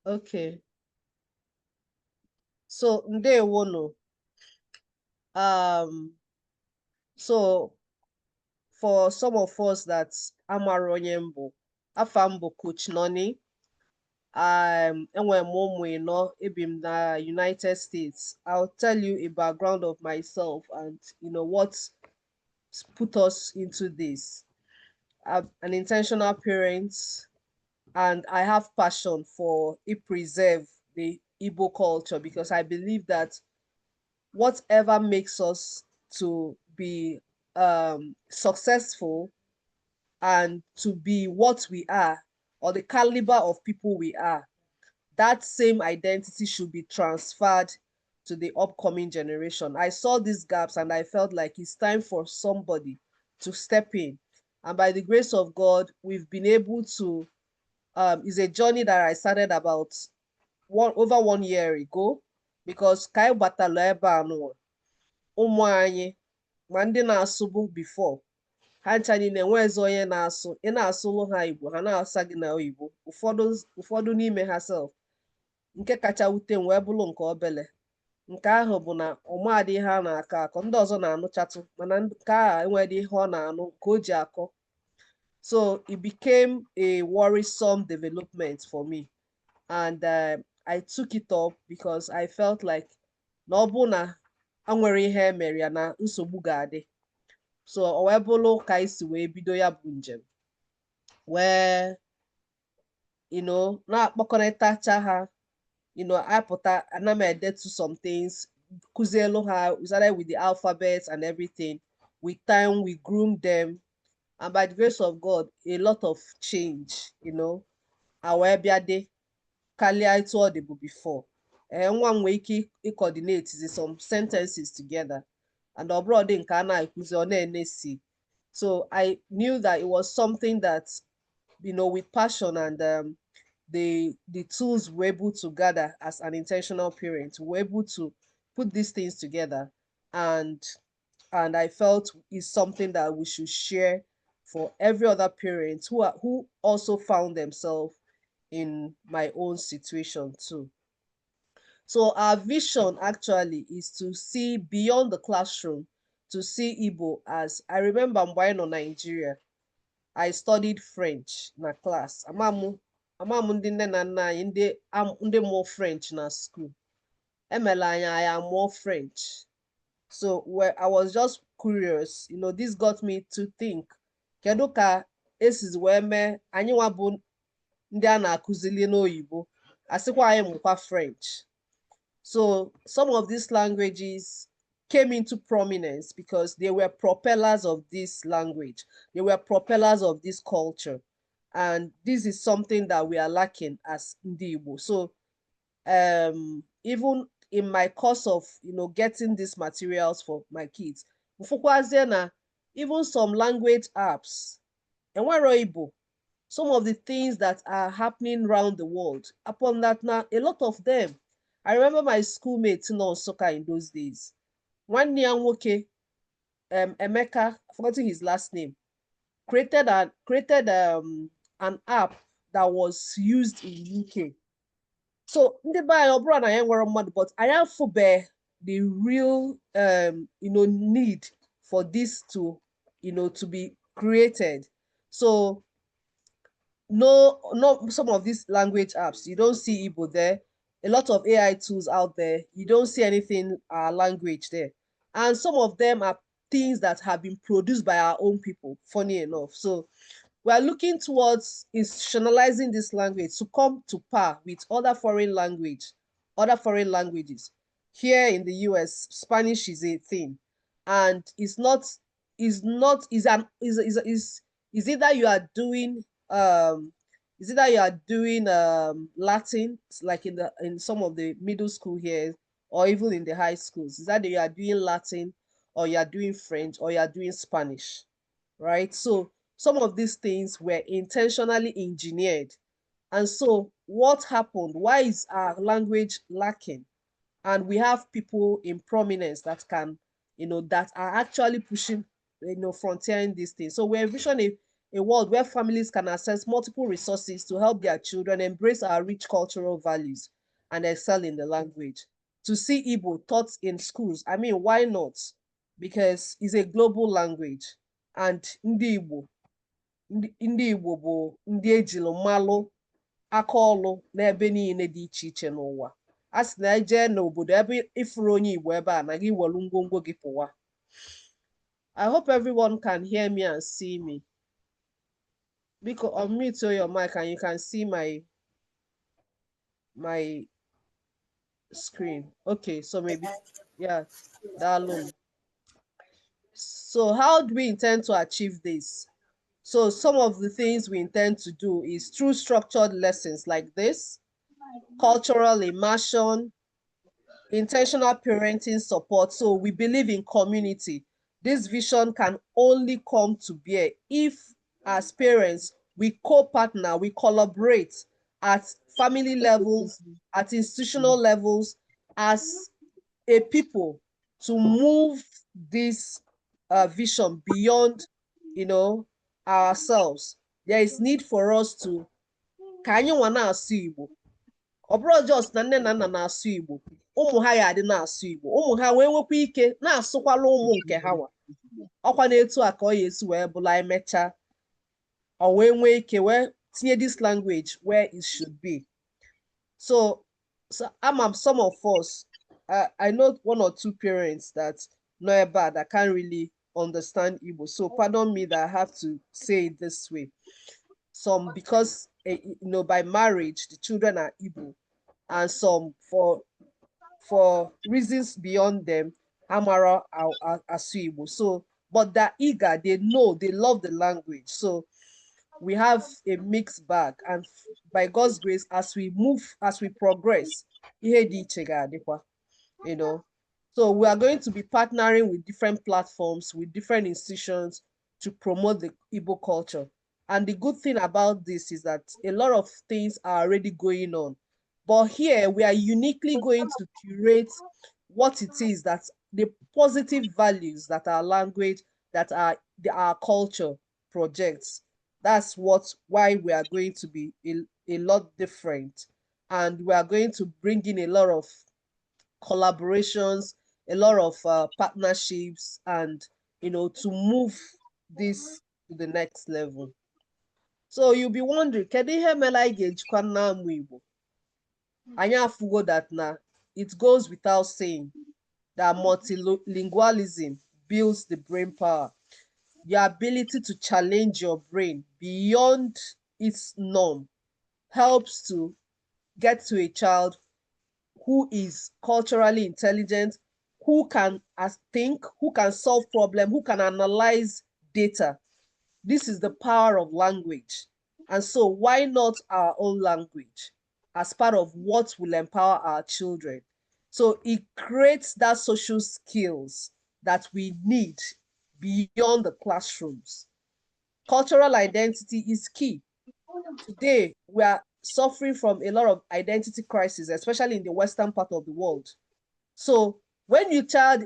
Okay. So ndewono. So for some of us that amara onye mbụ, afa m bụ Coach Noni. Enwere m ụmụ ịnọ, ebi m na United States. I'll tell you a background of myself and what put us into this. I'm an intentional parent, and I have passion for preserve the Igbo culture, because I believe that whatever makes us to be successful and to be what we are, or the caliber of people we are, that same identity should be transferred to the upcoming generation. I saw these gaps and I felt like it's time for somebody to step in. And by the grace of God, we've been able to, it's a journey that I started about over 1 year ago, because Kai Batalo ebe anụ ụmụ anyị ma ndị na-asụbu before ha ncha niile enwezi onye na-asụ, ị na-asụlụ ha Igbo, ha na-asa gị na Igbo, ụfọdụ n'ime ha self. Nke kacha wute m wee bụrụ nke obele, nke ahụ bụ na ọmadị ihe a na-akọ akọ, ndị ọzọ na-anụchatụ, mana nke a enweghị ihe ọ na-anụ ka o ji akọ. So it became a worrisome development for me, and I took it up because I felt like na ọ bụ na enwere ihe emere ya na nsogbu ga-adị. So o wee bụrụ ka isi wee bido ya bụ njem, wee na-akpọkọrịtacha ha, apụta ana m edetu some things, kuzielu ha. We started with the alphabet and everything. With time, we groomed them, and by the grace of God, a lot of change, our biade kalia itu ọ dịbụ before. Nwa m nwee ike coordinate some sentences together, and abroad in Kana ekuzi. So I knew that it was something that, with passion and the tools we're able to gather as an intentional parent, we're able to put these things together, and I felt is something that we should share for every other parent who also found themselves in my own situation too. So our vision actually is to see beyond the classroom, to see Igbo as, I remember when in Nigeria, I studied French na class. Amamu ndị nne na nna anyị ndị more French na school. Emela anya I am more French. So I was just curious, this got me to think, kedu ka esizi wee mee anyị nwa bụ ndị a na-akụzili n'oyibo, asịkwa anyị mụkwa French. So some of these languages came into prominence because they were propellers of this language. They were propellers of this culture. And this is something that we are lacking as Ndi Igbo. So even in my course of, getting these materials for my kids, even some language apps, and where Igbo, some of the things that are happening around the world, upon that now, a lot of them, I remember my schoolmates in soccer in those days. One young Emeka, forgetting his last name, created an app that was used in UK. So but I have for the real need for this to to be created. So no, some of these language apps, you don't see Igbo there. A lot of AI tools out there, you don't see anything language there. And some of them are things that have been produced by our own people, funny enough. So we are looking towards institutionalizing this language to come to par with other foreign languages. Here in the US, Spanish is a thing, and is either you are doing Latin, like in some of the middle school here, or even in the high schools. Is either you are doing Latin, or you are doing French, or you are doing Spanish, right? So some of these things were intentionally engineered. And so what happened? Why is our language lacking? And we have people in prominence that can, that are actually pushing, frontiering these things. So we envision a a world where families can access multiple resources to help their children embrace our rich cultural values and excel in the language. To see Igbo taught in schools, I mean, why not? Because it's a global language, and ndị Igbo bụ ndị ejiri malụ aka ọlụ n'ebe niile dị iche iche n'ụwa. A sị na eje n'obodo ebe ifuru onye Igbo ebe a na gị welu ngwongwo gị pụwa. I hope everyone can hear me and see me. Because unmute your mic and you can see my screen. Okay, so maybe, yeah, that. So how do we intend to achieve this? So some of the things we intend to do is through structured lessons like this, cultural immersion, intentional parenting support. So we believe in community. This vision can only come to bear if, as parents, we co-partner, we collaborate at family levels, at institutional levels, as a people, to move this vision beyond, ourselves. There is need for us to ka anyị nwa na-asụ Igbo. Ọ bụrụ just na nne na nna na-asụ Igbo, ụmụ ha ya adị na-asụ Igbo, ụmụ ha wee nwekwa ike na-asụkwala ụmụ nke ha nwa. Ọkwa na-etu a ka ọ ya esi wee bụla emecha, ọ wee nwee ike wee tinye this language where it should be. So some of us, I know one or two parents that know bad that can't really understand Igbo. So pardon me that I have to say it this way. Some because by marriage the children are Igbo, and some for reasons beyond them, Amara are Igbo. So, but they're eager, they know, they love the language. So we have a mixed bag, and by God's grace, as we progress, so we are going to be partnering with different platforms, with different institutions to promote the Igbo culture. And the good thing about this is that a lot of things are already going on. But here we are uniquely going to curate what it is, that the positive values that our language, that our culture projects. That's why we are going to be a lot different. And we are going to bring in a lot of collaborations, a lot of partnerships, and to move this to the next level. So you'll be wondering, can you hear me like Igbo? Anya fugo that now it goes without saying that multilingualism builds the brain power, your ability to challenge your brain beyond its norm, helps to get to a child who is culturally intelligent, who can think, who can solve problems, who can analyze data. This is the power of language. And so why not our own language as part of what will empower our children? So it creates that social skills that we need beyond the classrooms. Cultural identity is key. Today, we are suffering from a lot of identity crises, especially in the Western part of the world. So when your child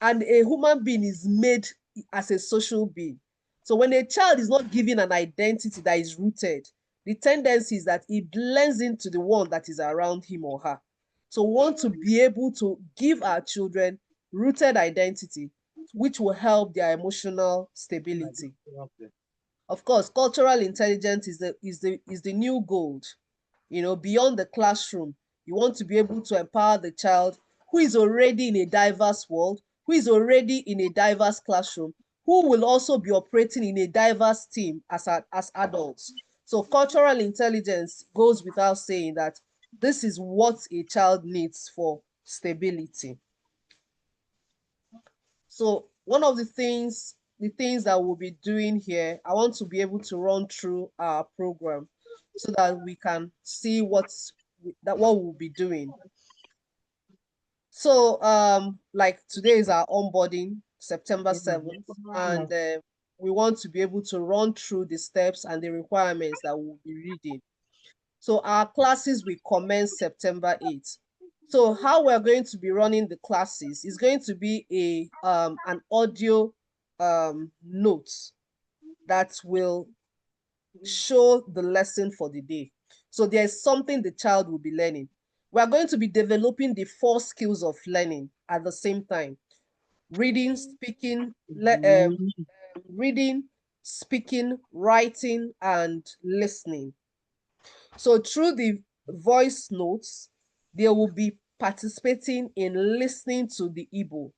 and a human being is made as a social being, so when a child is not given an identity that is rooted, the tendency is that it blends into the one that is around him or her. So we want to be able to give our children rooted identity, which will help their emotional stability. Of course, cultural intelligence is the new gold. Beyond the classroom, you want to be able to empower the child who is already in a diverse world, who is already in a diverse classroom, who will also be operating in a diverse team as adults. So cultural intelligence goes without saying that this is what a child needs for stability. So one of the things that we'll be doing here, I want to be able to run through our program so that we can see what we'll be doing. So like today is our onboarding, September 7th, and we want to be able to run through the steps and the requirements that we'll be reading. So our classes will commence September 8th. So how we're going to be running the classes is going to be an audio note that will show the lesson for the day. So there's something the child will be learning. We are going to be developing the 4 skills of learning at the same time: reading, speaking, reading, speaking, writing, and listening. So through the voice notes, they will be participating in listening to the Igbo.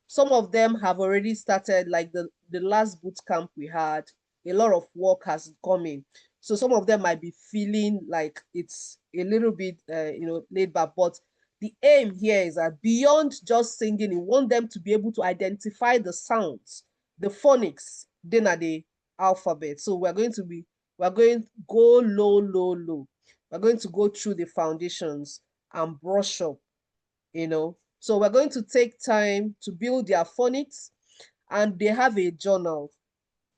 Some of them have already started, like the last boot camp we had, a lot of work has come in. So some of them might be feeling like it's a little bit, laid back. But the aim here is that beyond just singing, we want them to be able to identify the sounds, the phonics, then are the alphabet. So we're going to go low, low, low. We're going to go through the foundations and brush up, So we're going to take time to build their phonics, and they have a journal.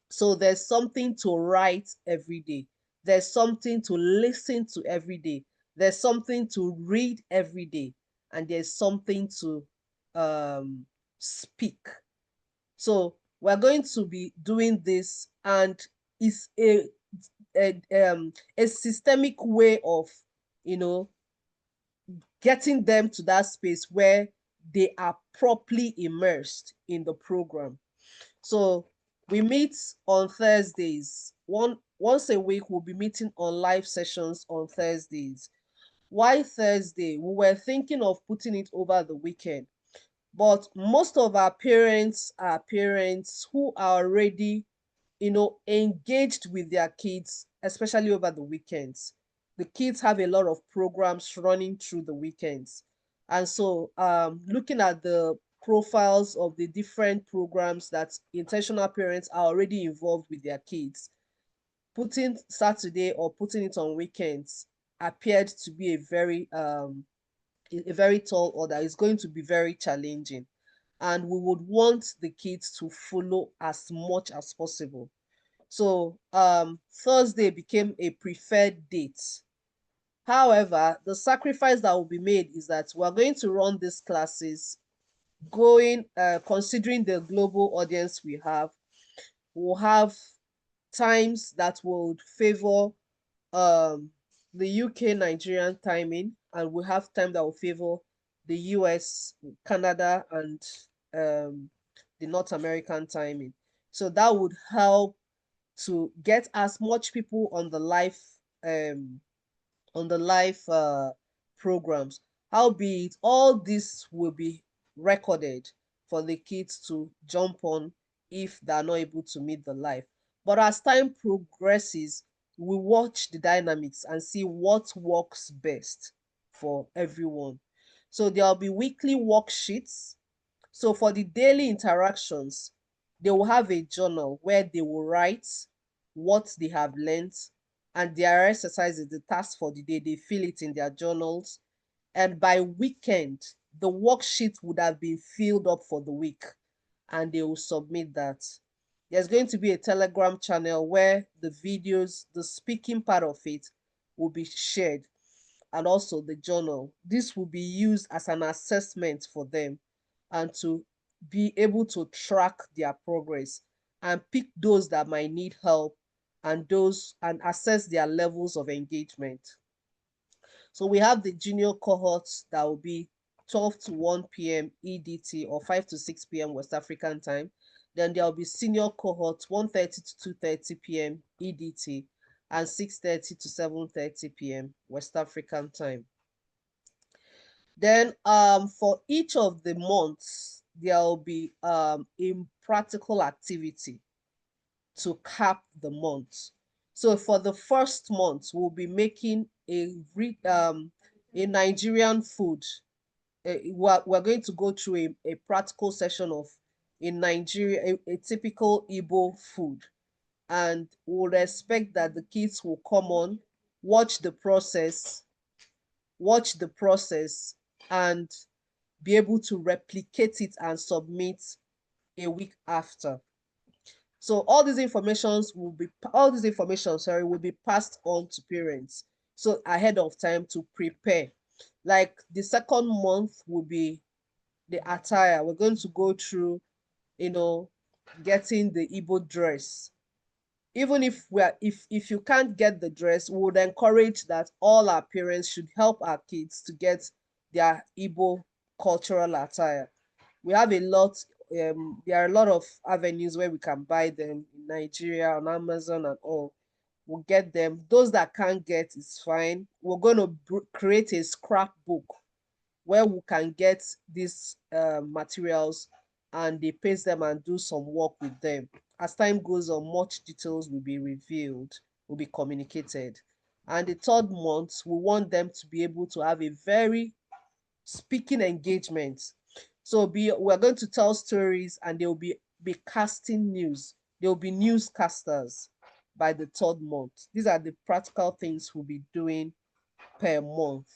So there's something to write every day. There's something to listen to every day. There's something to read every day. And there's something to speak. So we're going to be doing this, and it's a systemic way of, getting them to that space where they are properly immersed in the program. So we meet on Thursdays. Once a week, we'll be meeting on live sessions on Thursdays. Why Thursday? We were thinking of putting it over the weekend, but most of our parents are parents who are already, engaged with their kids, especially over the weekends. The kids have a lot of programs running through the weekends. And so looking at the profiles of the different programs that intentional parents are already involved with their kids, putting Saturday or putting it on weekends appeared to be a very tall order. It's going to be very challenging. And we would want the kids to follow as much as possible. So Thursday became a preferred date. However, the sacrifice that will be made is that we're going to run these classes considering the global audience we have. We'll have times that would favor um, the UK Nigerian timing, and we have time that will favor the US, Canada, and the North American timing. So that would help to get as much people um, on the live programs. Howbeit, all this will be recorded for the kids to jump on if they're not able to meet the live. But as time progresses, we watch the dynamics and see what works best for everyone. So there'll be weekly worksheets. So for the daily interactions, they will have a journal where they will write what they have learned, and their exercises, the task for the day, they fill it in their journals. And by weekend, the worksheet would have been filled up for the week, and they will submit that. There's going to be a Telegram channel where the videos, the speaking part of it, will be shared, and also the journal. This will be used as an assessment for them, and to be able to track their progress and pick those that might need help, and assess their levels of engagement. So we have the junior cohorts that will be 12 to 1 p.m. EDT, or 5 to 6 p.m. West African time. Then there will be senior cohorts 1:30 to 2:30 p.m. EDT, and 6:30 to 7:30 p.m. West African time. Then for each of the months, there will be a practical activity to cap the month. So for the first month, we'll be making a Nigerian food. We're going to go through a practical session of in Nigeria, a typical Igbo food. And we'll expect that the kids will come on, watch the process, and be able to replicate it and submit a week after. So all these information, sorry, will be passed on to parents. So ahead of time to prepare. Like the second month will be the attire. We're going to go through, getting the Igbo dress. Even if you can't get the dress, we would encourage that all our parents should help our kids to get their Igbo cultural attire. We have a lot, there are a lot of avenues where we can buy them in Nigeria, on Amazon and all. We'll get them. Those that can't get is fine. We're going to create a scrapbook where we can get these materials and they paste them and do some work with them. As time goes on, much details will be revealed, will be communicated. And the third month, we want them to be able to have a very speaking engagement. So we're going to tell stories and they'll be casting news. They'll be newscasters by the third month. These are the practical things we'll be doing per month.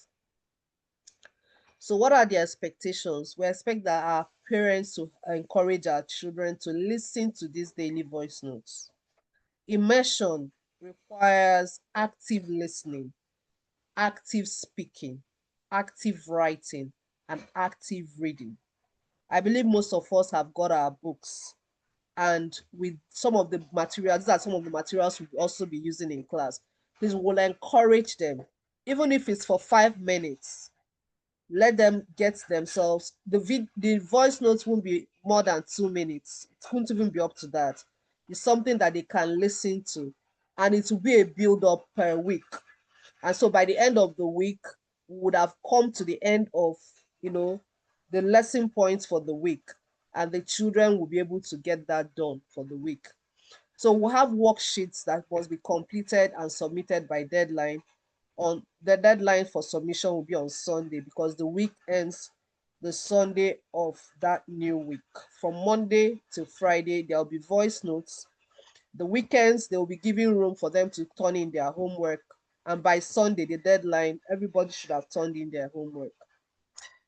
So what are the expectations? We expect that our parents to encourage our children to listen to these daily voice notes. Immersion requires active listening, active speaking, active writing, and active reading. I believe most of us have got our books, and with some of the materials, these are some of the materials we'll also be using in class. Please, will encourage them, even if it's for 5 minutes. Let them get themselves, the voice notes won't be more than 2 minutes. It won't even be up to that. It's something that they can listen to, and it will be a build up per week. And so by the end of the week, we would have come to the end of, the lesson points for the week, and the children will be able to get that done for the week. So we'll have worksheets that must be completed and submitted by deadline. On the deadline for submission will be on Sunday, because the week ends the Sunday of that new week. From Monday to Friday, there'll be voice notes. The weekends, they'll be giving room for them to turn in their homework. And by Sunday, the deadline, everybody should have turned in their homework,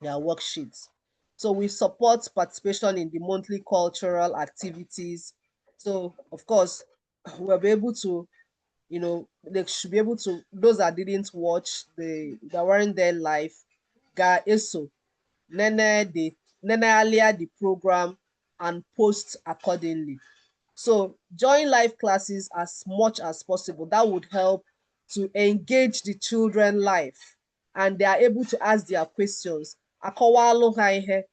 their worksheets. So we support participation in the monthly cultural activities. So of course, we'll be able to, they should be able to, those that didn't watch, that weren't there live, ga eso nene earlier the program and post accordingly. So join live classes as much as possible. That would help to engage the children live, and they are able to ask their questions. Akọwalụ ha ihe,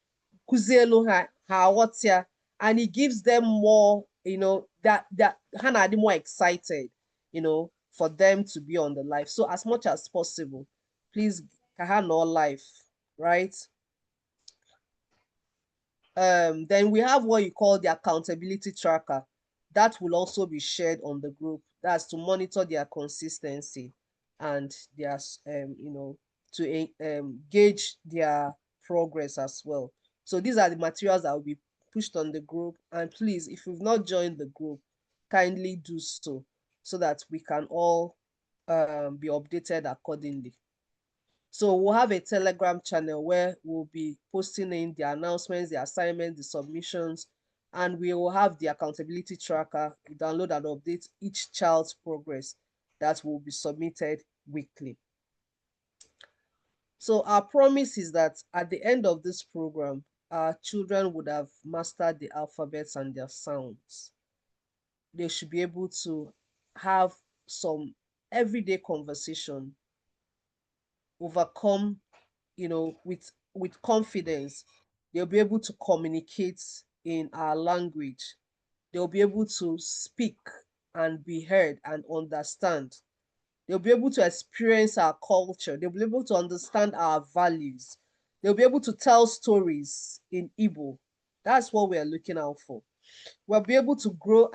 kụzielu ha aghọta, and it gives them more, that ha na-adị more excited, for them to be on the live. So as much as possible, please, ka ha nọ live, right? Then we have what you call the accountability tracker. That will also be shared on the group. That's to monitor their consistency and their, to gauge their progress as well. So these are the materials that will be pushed on the group. And please, if you've not joined the group, kindly do so that we can all be updated accordingly. So we'll have a Telegram channel where we'll be posting in the announcements, the assignments, the submissions, and we will have the accountability tracker. You download and update each child's progress that will be submitted weekly. So our promise is that at the end of this program, our children would have mastered the alphabets and their sounds. They should be able to have some everyday conversation, overcome, with confidence. They'll be able to communicate in our language. They'll be able to speak and be heard and understand. They'll be able to experience our culture. They'll be able to understand our values. They'll be able to tell stories in Igbo. That's what we're looking out for. We'll be able to grow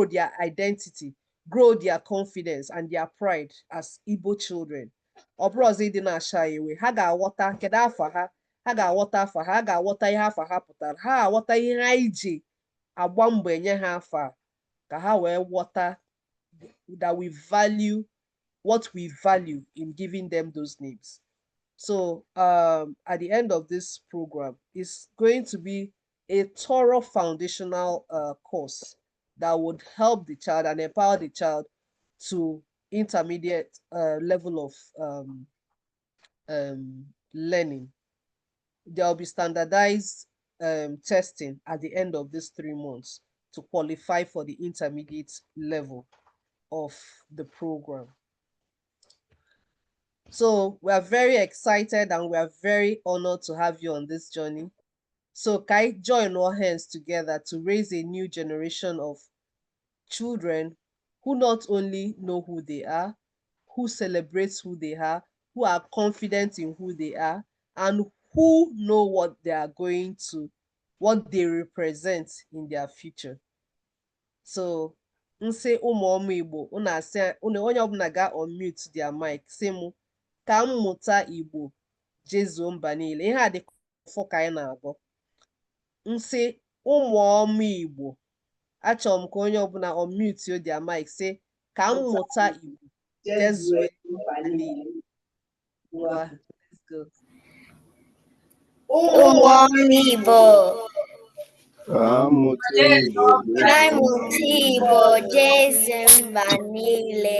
their identity, grow their confidence and their pride as Igbo children. Ọ bụrụ ọzọ ịdị na-asha iwe, ha ga-aghọta kedu afa ha, ha ga-aghọta afa ha, ha ga-aghọta ihe afa ha pụtara, ha ga-aghọta ihe ha iji agba mbọ enye ha afa, ka ha wee ghọta that we value what we value in giving them those names. So at the end of this program, it's going to be a thorough foundational course that would help the child and empower the child to intermediate level of learning. There will be standardized testing at the end of these 3 months to qualify for the intermediate level. of the program. So we are very excited and we are very honored to have you on this journey. So can I join our hands together to raise a new generation of children who not only know who they are, who celebrate who they are, who are confident in who they are, and who know what they are going to, what they represent in their future. So, nsị ụmụọma Igbo, unu onye ọbụla ga unmute their mic, sị mụ ka mmụta Igbo jezuo mba niile. Ihe a dị fọ ka anyị na-agụ. Nsị ụmụọma Igbo, achọrọ m ka onye ọbụla unmute their mic, sị ka mmụta Igbo jezuo mba niile. Ngwa, let's go. Umuoma Igbo. Mmụta Igbo jeze mba niile.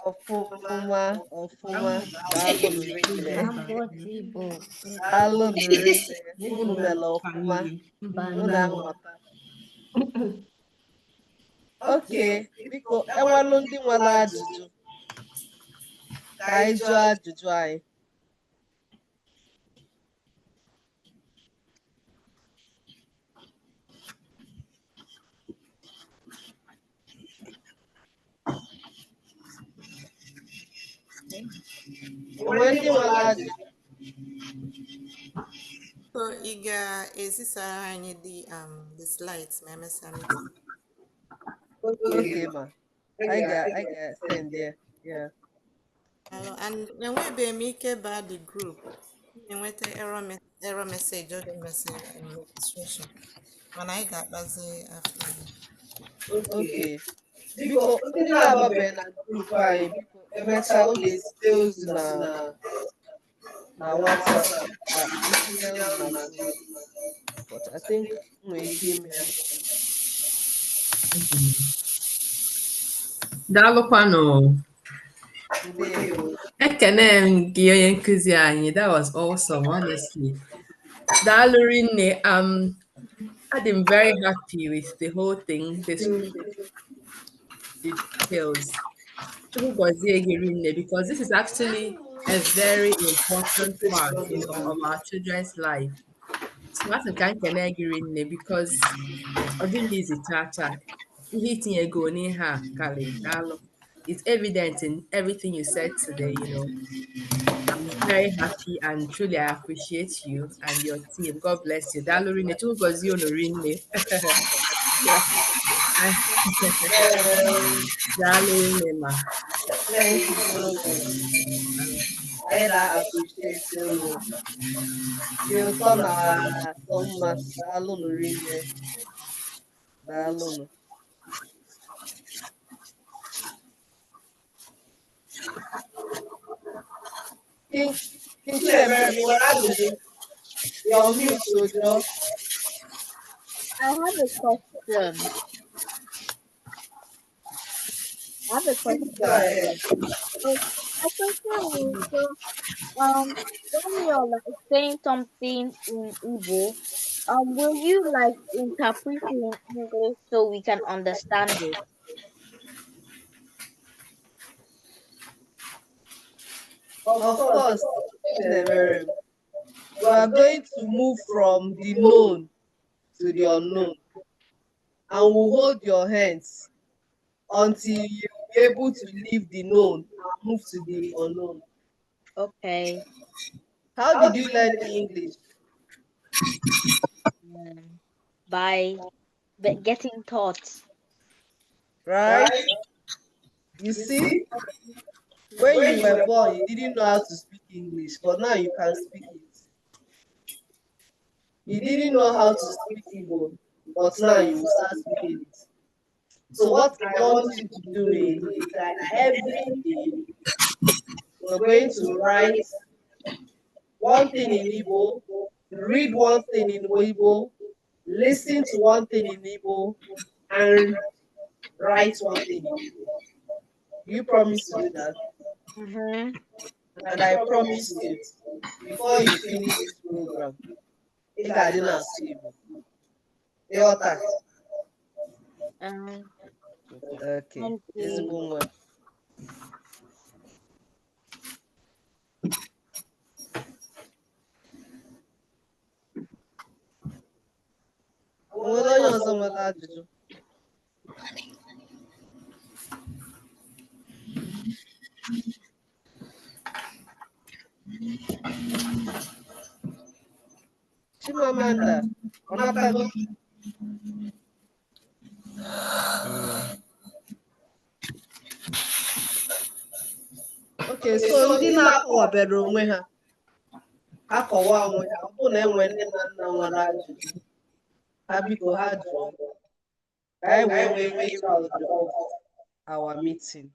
Ọfụma ọfụma, daalụnụ rinne. Daalụnụ rinne, unu mere ọfụma, unu amụta. Okay, biko enwelụ ndị nwere ajụjụ ka anyị jụọ ajụjụ anyị. Enwe ndị nwere ajụjụ? So ị ga-ezisara anyị the slides ma emesịa. Okay, ma. I ga-send there. Yeah. And enwebeghị m ike baa the group. Enweta error message or the message in registration. Mana anyị ga-akpazi after. Okay. Biko ndị na-ababeghị na grupu anyị, biko emechaa unu ezite ozi na WhatsApp ka itinye unu na group. But I think nwere ike ime ya. Daalụkwanụ. Ndewo. Ekene m gị onye nkụzi anyị. That was awesome, honestly. Daalụ rinne. I'm very happy with the whole thing, the details. Because this is actually a very important part, of our children's life. So that's a kind of because easy it's evident in everything you said today, I'm very happy and truly I appreciate you and your team. God bless you. Dalurine, tu gozi onorine. Dalurine ma. Thank you so much. I appreciate you. You turn our Thomas Dalun rinne. Dalun. King Chidebere, you were asking. You're mute, Jojo. I have a question. Go ahead. My question is, so, when you're like saying something in Igbo, will you like interpret it in English so we can understand it? Of course, Chidebere. We are going to move from the known to the unknown, and we'll hold your hands until you'll be able to leave the known and move to the unknown. Okay. How did you learn English? By getting taught. Right? You see, when you were born, you didn't know how to speak English, but now you can speak it. You didn't know how to speak Igbo, but now you will start speaking it. So what I want you to do is that every day we're going to write one thing in Igbo, read one thing in Igbo, listen to one thing in Igbo, and write one thing in Igbo. You promise to do that? Mm-hmm. And I promise you, before you finish this program, I didn't ask you. ịghọta okay Thank ezigbo you. nwa o nwere onye ọzọ nwere ajụjụ Chimamanda ọ natago okay so ndị na-akọwabere onwe ha akọwa onwe ha ọ bụrụ na enwe nne na nna nwere ajụjụ ha biko ha jụọ ka anyị wee nwee ike round off our meeting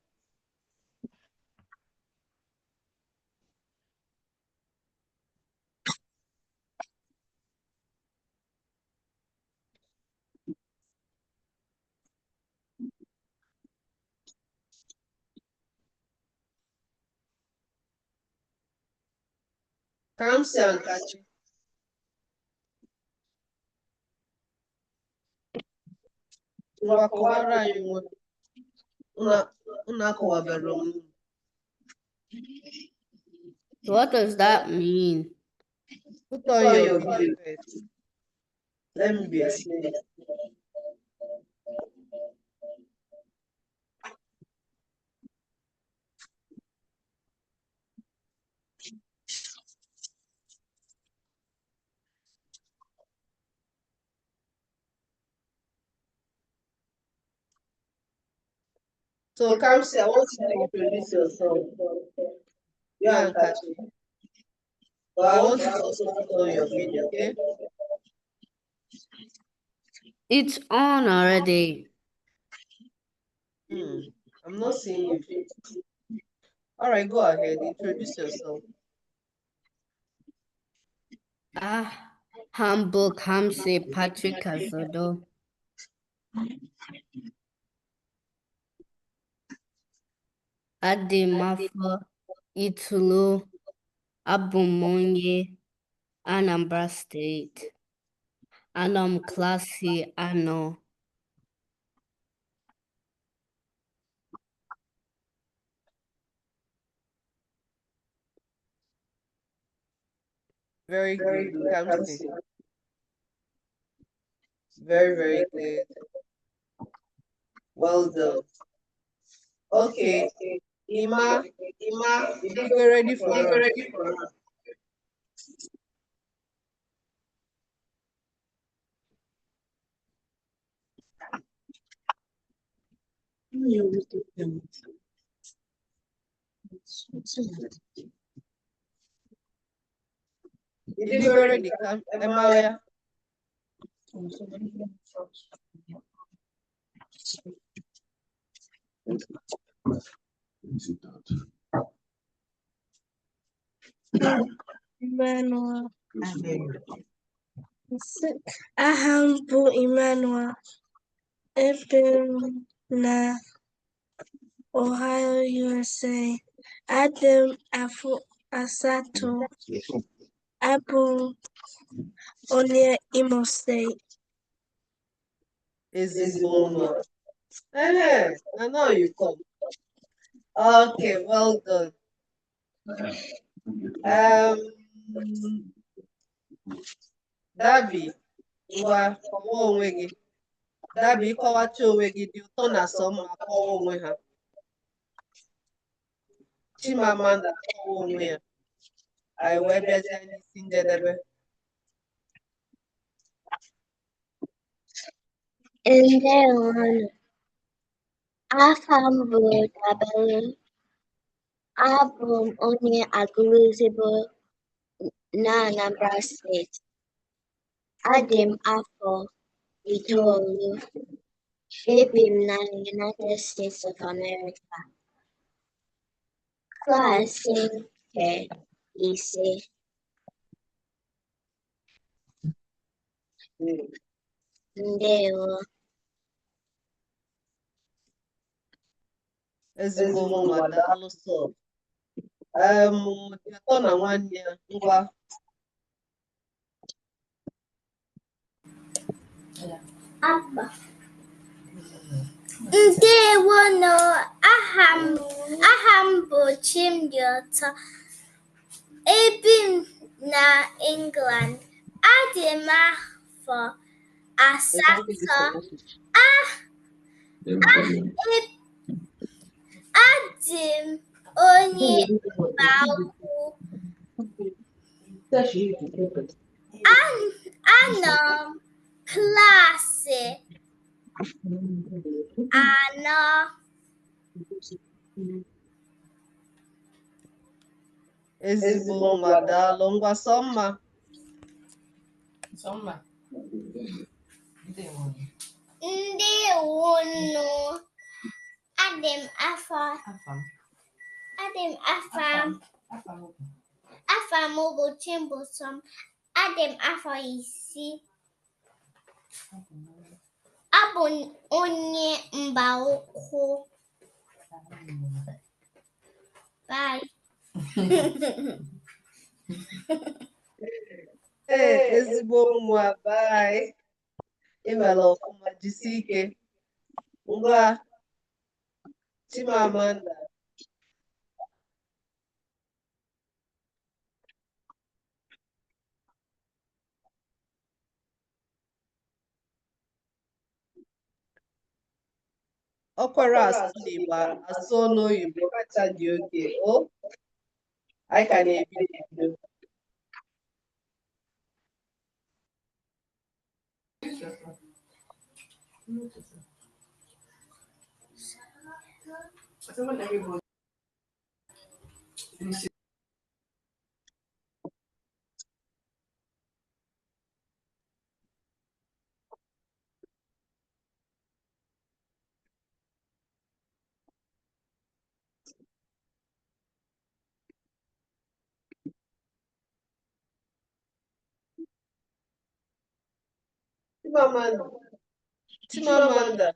Kamsi and Kachi ngwa kọwara anyị nwe unu akọwabere onwe unu What does that mean? put on your video first let me be explaining so Kamsi I want you to introduce yourself you and Kachi but I want you to also put on your video okay It's on already. I'm not seeing you. All right, go ahead. Introduce yourself. Humble Kamsi Patrick Azodo. Ademafo Itulu Abumonye Anambra State. Anam Classy Ano. Very good, Kamsi. Very, very good. Well done. Okay. Ima, you think we're ready for her? You think we're ready? Emma, Emmanuel. Ahambu Emmanuel. Ebim na Ohio, USA. Adam Afu Asato. Abu Onye Imo State. Ezigbo I know you come. Okay, well done. Dabi, ngwa kọwaa onwe gị. Dabi ịkọwacha onwe gị dị ụtọ na asọ mma kọwaa onwe ha. Chimamanda kọwaa onwe ya. Anyị wee bịazie n'isi njedebe. Ndeewonu. Afọ m bụ Dabere. Abụ m onye agụrụzibo na Anambra Steeti. Adị m afọ 9. Ebi m na United States of America. Klaasị nke 5. Ndewo. Ezigbo nwa daalụ sọ. Dị ụtọ na nwanne ya ngwa. Abba. Ndewono, aha m bụ Chimdiọta. Ebi m na England. Adị m afọ asatọ. Adị m onye mba ukwu. Anọ m klaasị anọ. Ezigbo nwa, daalụ. Ngwa Sọmma. Ndewonu. Adị m afọ afa m bụ Chimbosom. Adị m afọ 6. Abụ onye mba ukwu. Bye. Ezigbo nwa, bye. Imela ọfụma, jisi ike. Ngwa Chimamanda. Ọkwara asụ n'Igbo, asụ n'oyibo, kacha dị oke. Anyị ka na-ebido. Chimamanda.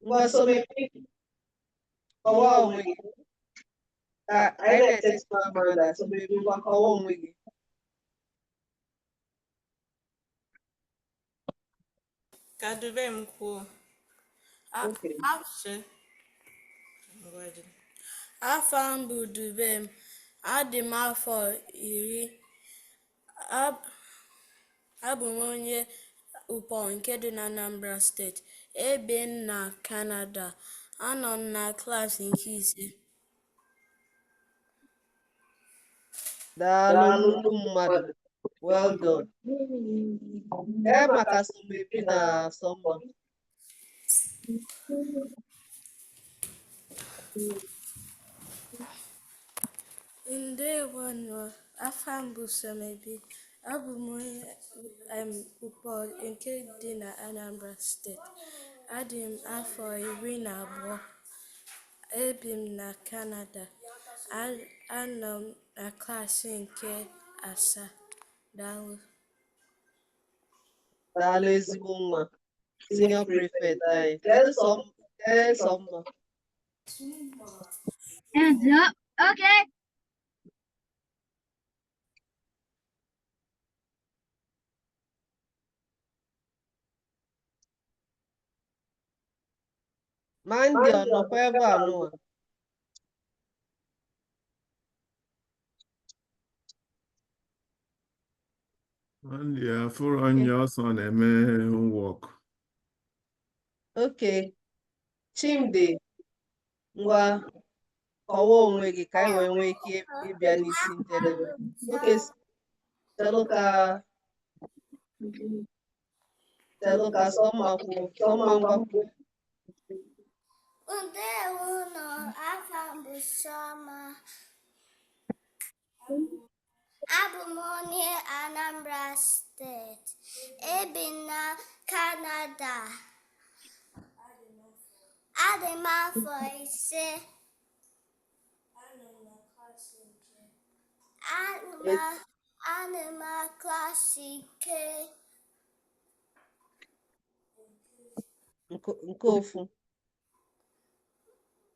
Ngwa Somebi, kọwaa onwe gị. Ka anyị na-ete Chimamanda, Somebi, ngwa kọwaa onwe gị. Ka dube m kwuo. Okay. Afọ m bụ Dubem. Adị m afọ 10. Abụ m onye Ukpo nke dị na Anambra steeti. Ebi m na Canada. Anọ m na klaasị nke 5. Daalụ nnukwu mmadụ. Well done. Maka Somebi na Sọmma. Ndewonu, afa m bụ Somebi. Abụ m onye Ukpo nke dị na Anambra steeti. Adị m afọ 12. Ebi m na Canada. Anọ m na klaasị nke 7. Daalụ. Daalụ ezigbo nwa. Senior prefect anyị. Sọmma. Okay. Mandi ọ nọkwa ebe a nụwa? Ndị afụrụ onye ọsọ na-eme homework. Okay. Chimdi, ngwa kọwaa onwe gị ka anyị wee nwee ike ịbịa n'isi njedebe. Okay. Chelụ ka Sọmma kwuo. Sọmma ngwa kwuo. Ndewonu, afa m bụ Sọmma. Abụ m onye Anambra steeti. Ebi na Canada. Adị m afọ 5. Anọ m na klaasị nke ofu.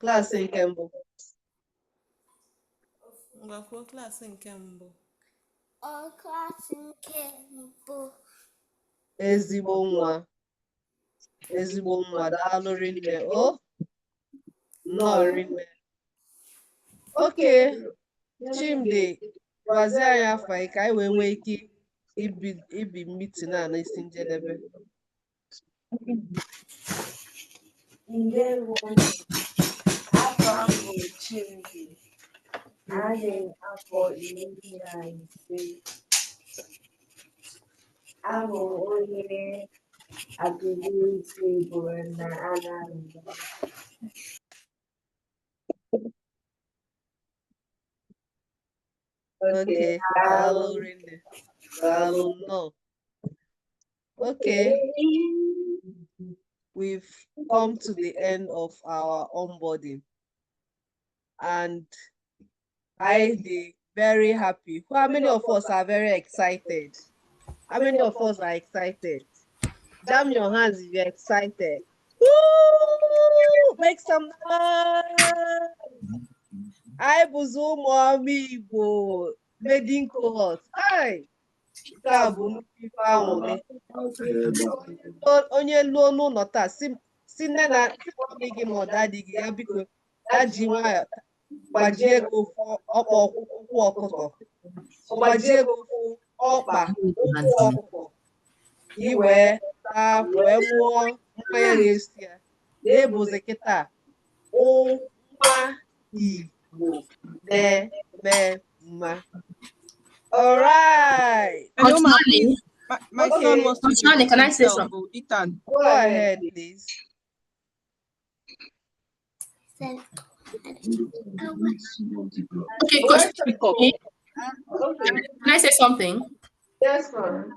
Klaasị nke mbụ. Ngwa kwuo klaasị nke mbụ. Klaasị nke mbụ. ezigbo nwa daalụ rinne o nnọọ rinne. Okay, Chimdi, gwazie anyị afọ anyị ka anyị wee nwee ike ibi meeting a n'isi njedebe. Ndewo, afọ m bụ Chimdi, adị m afọ 15. Abụ m onye Agụgụ Igbo na Anambra. Okay, daalụ rinne. Daalụ nnọọ. Okay, we've come to the end of our onboarding and I be very happy. How many of us are very excited? How many of us are excited? Jam your hands if you're excited. Woo! Make some noise. I was Umuoma Igbo Maiden Cohort. Hi. Onye lụọ n'ụlọ taa si nne na nne gị ma ọ dadị gị ya biko ya ji nwayọ gbajie ego ọkpa ụkwụ ọkụkọ gbajie ego ọkpa ụkwụ ọkụkọ gị wee taa wee mụọ mmanya na-esi ya na-ebuzi kịta nwa Igbo na-eme mma. All right. Hello, my son wants to Concerning, can I say something? Ethan. Go ahead, please. Okay, Coach, okay. Can I say something? Yes, ma'am.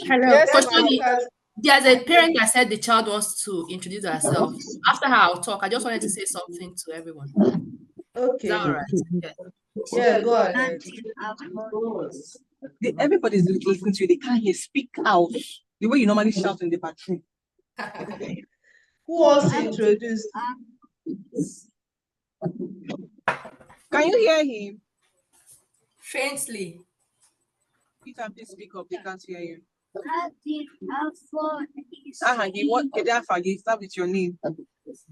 Hello. Yes, Coach, ma'am. there's a parent that said the child wants to introduce herself. After her, I'll talk. I just wanted to say something to everyone. Okay. Is that all right? Yeah, go ahead. Everybody's listening to you. They can't hear. Speak out the way you normally shout in the bathroom. Who wants to introduce? Can you hear him? Faintly. Ethan, please speak up. They can't hear you. He Start with your name. And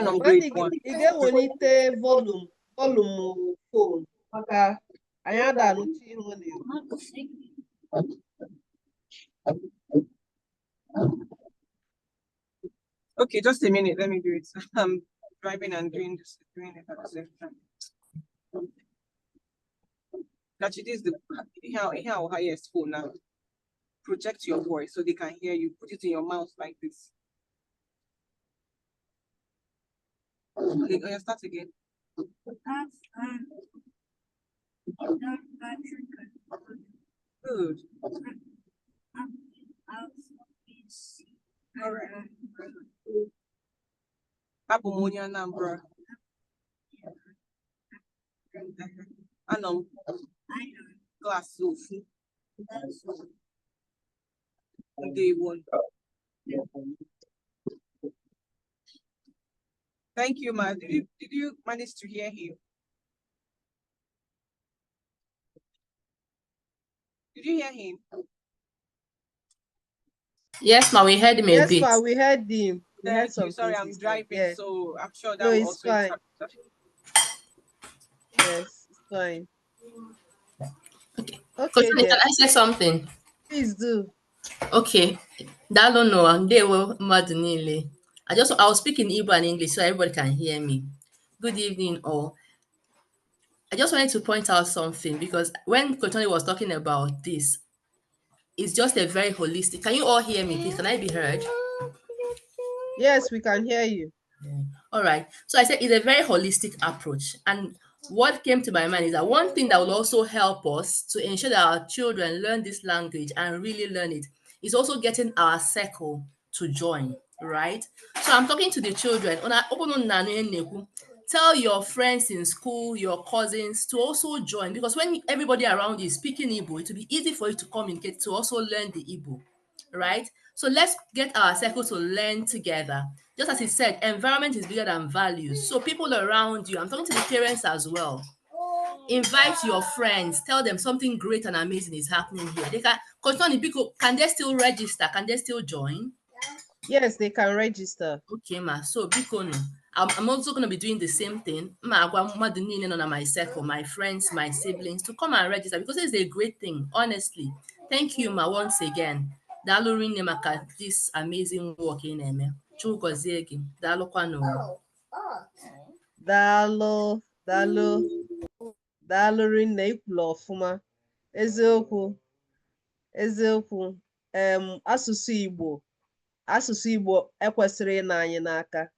I'm grade 1. Ị ga-ewelite volume phone maka anyị ada-anụcha ihe ọ na-ekwu. Okay, just a minute. Let me do it. I'm driving and doing it at the same time. That it is the how highest phone now. Project your voice so they can hear you. Put it in your mouth like this. Okay, start again. Good. Abumonia Nambra. Anum. Class of day 1. Thank you, ma. Did you manage to hear him? Did you hear him? Yes, ma, we heard him a bit. Yes, ma, we heard him. Thank you. Sorry, I'm driving, yeah. so I'm sure that No, will it's also fine. interrupt. Yes, it's fine. Okay, Okay, can I say something? Please do. Okay, that don't know. They were mad nearly. I will speak in Igbo and English so everybody can hear me. Good evening, all. I just wanted to point out something because when Kotoni was talking about this, it's just a very holistic. Can you all hear me, please? Can I be heard? Yes, we can hear you. All right. So I said it's a very holistic approach. And what came to my mind is that one thing that will also help us to ensure that our children learn this language and really learn it is also getting our circle to join. right? So I'm talking to the children. Tell your friends in school, your cousins to also join, because when everybody around you is speaking Igbo, it will be easy for you to communicate, to also learn the Igbo, right? So let's get our circle to learn together. Just as he said, environment is bigger than values. So people around you, I'm talking to the parents as well. Invite your friends, tell them something great and amazing is happening here. They can they still register? Can they still join? Yes, they can register. Okay, ma. So biko no. I'm also going to be doing the same thing. Ma agwa mmadụ niile nọ na my circle, my friends, my siblings, to come and register, because it's a great thing, honestly. Thank you, ma, once again. Daalụ rinne maka this amazing work ị na-eme. Chukwu gọzie gị. Daalụkwanụ. Daalụ, daalụ, daalụ rinne, ikwulu ọfụma. Eziokwu, eziokwu. Asụsụ Igbo ekwesịrị ịna anyị n'aka.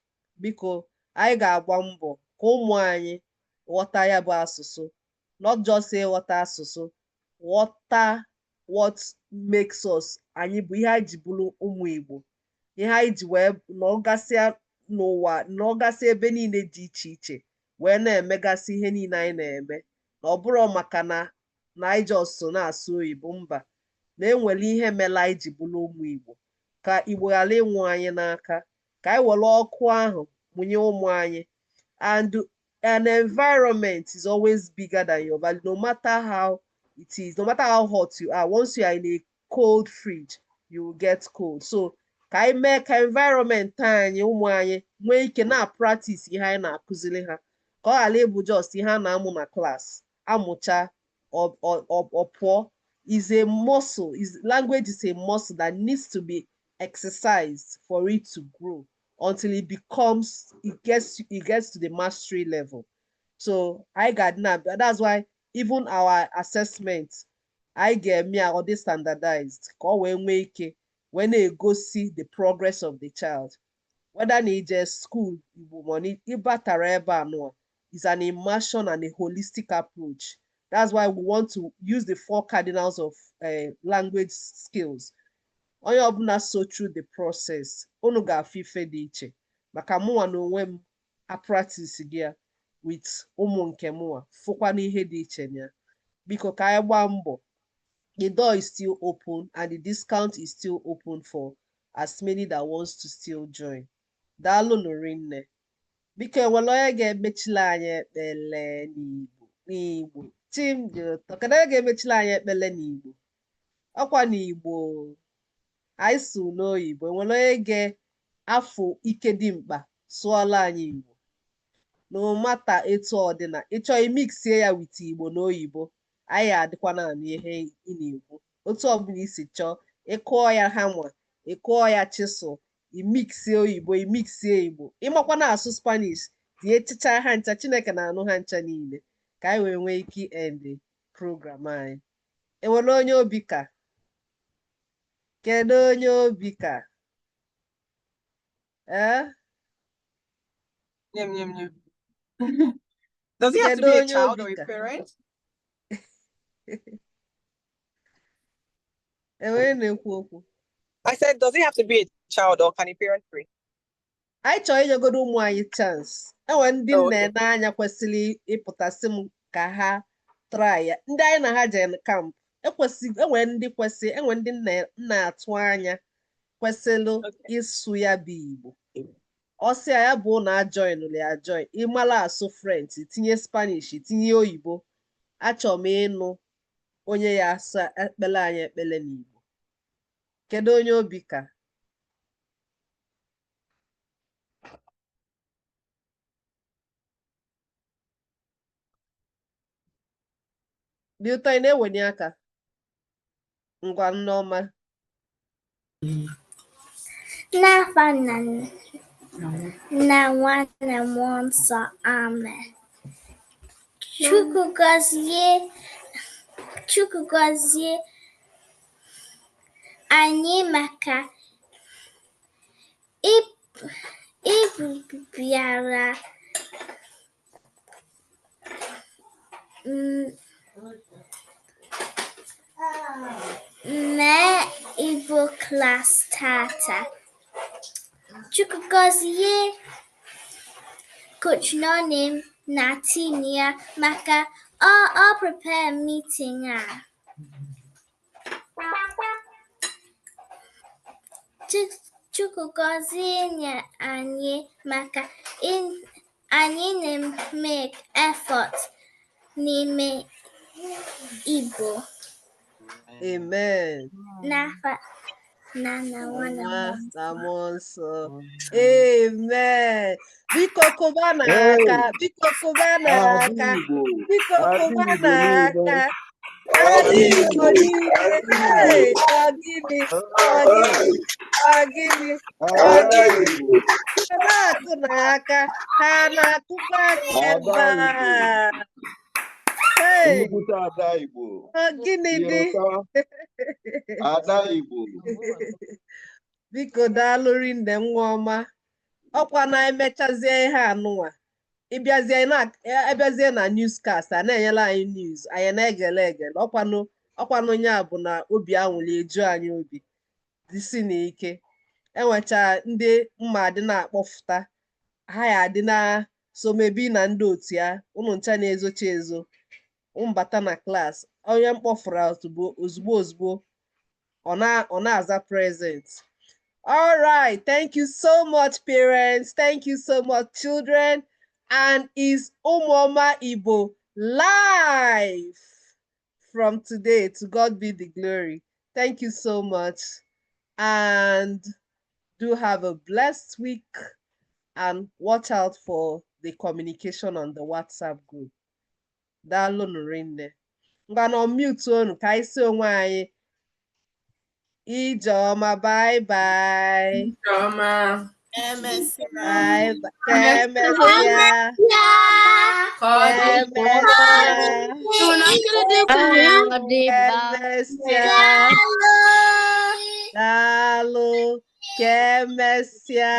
Biko, anyị ga-agba mbọ ka ụmụ anyị ghọta ya bụ asụsụ. Not just ịghọta asụsụ, ghọta what makes us, anyị bụ ihe anyị ji bụrụ ụmụ Igbo. Ihe anyị ji wee nọgasịa n'ụwa, nọgasị ebe niile dị iche iche, wee na-emegasị ihe niile anyị na-eme. Na ọ bụrụ maka na anyị just so na-asụ oyibo, mba, na enwere ihe mere anyị ji bụrụ ụmụ Igbo. Ka Igbo ghara ịnwụ anyị n'aka, ka anyị were ọkụ ahụ mụnye ụmụ anyị. And an environment is always bigger than your value, no matter how it is, no matter how hot you are. Once you are in a cold fridge, you will get cold. So ka anyị mee ka environment anyị, ụmụ anyị, nwee ike na-practice ihe anyị na-akụziri ha, ka ọ ghara ịbụ just ihe a na-amụ na class, amụcha ọ pụọ. Is a muscle. Language is a muscle that needs to be exercised for it to grow until it gets to the mastery level. So I got now. That's why even our assessments, I get me already standardized. When they go see the progress of the child, whether they just school, money, is an immersion and a holistic approach. That's why we want to use the 4 cardinals of language skills. Onye ọbụla so through the process, unu ga-afụ ife dị iche. Maka mụnwa na onwe m a practice gị ya with ụmụ nke mụnwa, fụkwa n'ihe dị iche na ya. Biko ka anyị gbaa mbọ. The door is still open and the discount is still open for as many that wants to still join. Daalụ rinne. Biko enwere onye ga-emechili anyị ekpele n'Igbo. Tim dị ụtọ. Kedu onye ga-emechili anyị ekpele n'Igbo? Ọkwa n'Igbo. Anyị sụ n'oyibo. Enwere onye ga-afụ ike dị mkpa sụọla anyị Igbo. No matter etu ọ dị, na ịchọ imiksie ya with Igbo na oyibo, anyị adịkwa naanị ihe ị na-ekwu. Otu ọbụla isi chọọ, ịkụọ ya hama, ịkụọ ya chisel, imiksie oyibo, imiksie Igbo. Ịmakwa na-asụ Spanish, tinye chicha ha ncha, Chineke na-anụ ha ncha niile, ka anyị wee nwee ike end program anyị. Enwere onye obi ka? Kedu onye obi ka? Does he have to be a child or a parent? I said, does he have to be a child or can a parent pray? I chọrọ inyegodo ụmụ anyị chance. Enwe ndị nne n'anya kwesịrị ịpụtasị m ka ha try ya. Ndị anyị na ha je camp, enwe ndị nna atụ anya kwesịrị ịsụ ya bụ Igbo. Ọsịa ya bụ na ajoinụrụ ya ajoin. Ịmala asụ French, tinye Spanish, tinye oyibo. Achọrọ m ịnụ onye ya asa ekpele anyị ekpele n'Igbo. Kedu onye obi ka? Dị ụtọ, ị na-ewenye aka? Ngwa Nneọma. N'afa nna na nwa na mmụọ nsọ, amen. Chukwu gọzie anyị maka ịbịara mee Igbo class tata. Chukwugozie Coach No Name na team ya maka all prepare meeting a. Chukwugozie anyị maka anyị na-make effort n'ime Igbo. Amen. N'afa na nwa na Nwa mmụọ na mmụọ nsọ. Amen. Biko kụba n'aka. Biko kụba n'aka. Biko kụba n'aka. Ada Igbo niile. Hey, ọ gịnị? Ọ gịnị? Ọ gịnị? Ọ gịnị? Ha na-akụ n'aka. Ha na-akụkwa aka ebe a. Hey, Nnukwute Ada Igbo. ọ gịnị dị? Ada Igbo. Biko daalụ rinne nwa ọma. Ọkwa na-emechazie ihe anụnwa. Ịbịazie na newscast a na-enyela anyị news, anyị na-egele egele. Ọkwanụ onye a bụ na obi anwụli eju anyị obi. Dịsi n'ike. Enwecha ndị mma adị na-akpọfụta. Ha ya adị na somebi na ndị otu ya. Ụmụ ncha na-ezocha ezo. Mbata na klas. Onye mkpọfụrụ ozugbo ọ na-aza present. All right, thank you so much, parents. Thank you so much, children. And is Umuoma Igbo live from today. To God be the glory. Thank you so much. And do have a blessed week. And watch out for the communication on the WhatsApp group. Daalụ rinne. Ngana mute onu ka anyị si onwe anyị. Ijeọma, bye bye. Ijeọma. Emesịa. Bye bye. Ka emesịa. Ka ọ dị. Daalụ. Ka emesịa.